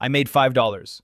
I made $5.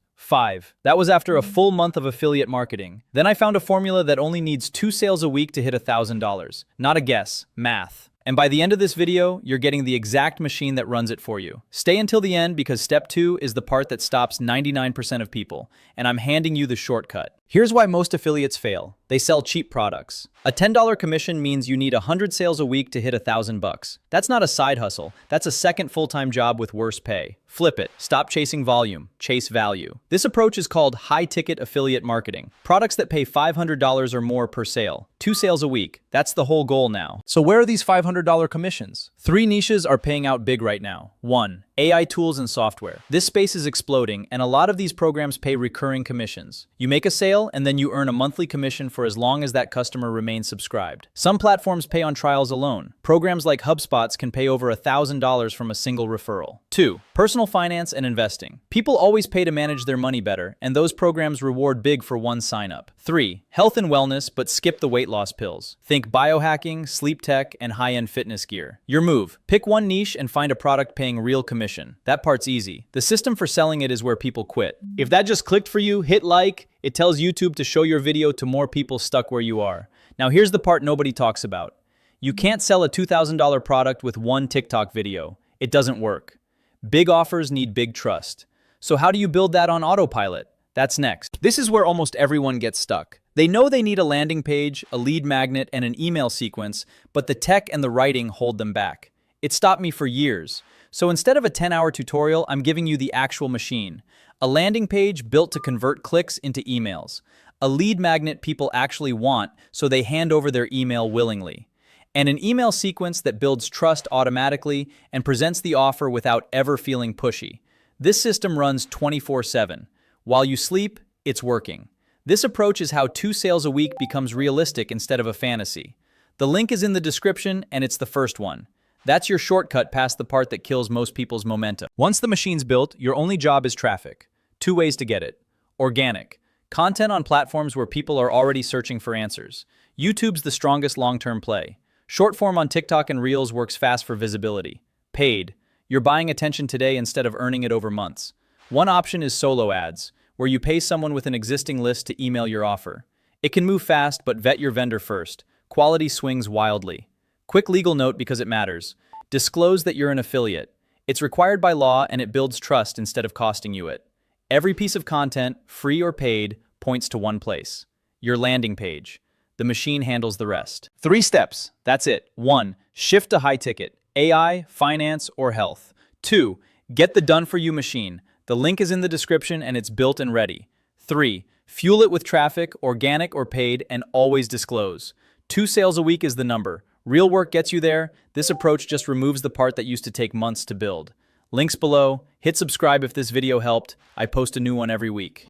That was after a full month of affiliate marketing. Then I found a formula that only needs 2 sales a week to hit $1,000. Not a guess, math. And by the end of this video, you're getting the exact machine that runs it for you. Stay until the end because step 2 is the part that stops 99% of people, and I'm handing you the shortcut. Here's why most affiliates fail. They sell cheap products. A $10 commission means you need 100 sales a week to hit $1,000. That's not a side hustle. That's a second full-time job with worse pay. Flip it. Stop chasing volume. Chase value. This approach is called high-ticket affiliate marketing. Products that pay $500 or more per sale. 2 sales a week. That's the whole goal now. So where are these $500 commissions? 3 niches are paying out big right now. 1. AI tools and software. This space is exploding, and a lot of these programs pay recurring commissions. You make a sale, and then you earn a monthly commission for as long as that customer remains subscribed. Some platforms pay on trials alone. Programs like HubSpot's can pay over $1,000 from a single referral. 2. Personal finance and investing. People always pay to manage their money better, and those programs reward big for one sign-up. 3. Health and wellness, but skip the weight loss pills. Think biohacking, sleep tech, and high-end fitness gear. Your move. Pick one niche and find a product paying real commission. That part's easy. The system for selling it is where people quit. If that just clicked for you, hit like. It tells YouTube to show your video to more people stuck where you are. Now here's the part nobody talks about. You can't sell a $2,000 product with one TikTok video. It doesn't work. Big offers need big trust. So how do you build that on autopilot? That's next. This is where almost everyone gets stuck. They know they need a landing page, a lead magnet, and an email sequence, but the tech and the writing hold them back. It stopped me for years. So instead of a 10-hour tutorial, I'm giving you the actual machine. A landing page built to convert clicks into emails. A lead magnet people actually want, so they hand over their email willingly. And an email sequence that builds trust automatically and presents the offer without ever feeling pushy. This system runs 24/7. While you sleep, it's working. This approach is how 2 sales a week becomes realistic instead of a fantasy. The link is in the description, and it's the first one. That's your shortcut past the part that kills most people's momentum. Once the machine's built, your only job is traffic. 2 ways to get it. Organic. Content on platforms where people are already searching for answers. YouTube's the strongest long-term play. Short form on TikTok and Reels works fast for visibility. Paid. You're buying attention today instead of earning it over months. One option is solo ads, where you pay someone with an existing list to email your offer. It can move fast, but vet your vendor first. Quality swings wildly. Quick legal note because it matters. Disclose that you're an affiliate. It's required by law and it builds trust instead of costing you it. Every piece of content, free or paid, points to one place. Your landing page. The machine handles the rest. 3 steps. That's it. 1. Shift to high ticket. AI, finance, or health. 2. Get the done-for-you machine. The link is in the description and it's built and ready. 3. Fuel it with traffic, organic or paid, and always disclose. 2 sales a week is the number. Real work gets you there. This approach just removes the part that used to take months to build. Links below. Hit subscribe if this video helped. I post a new one every week.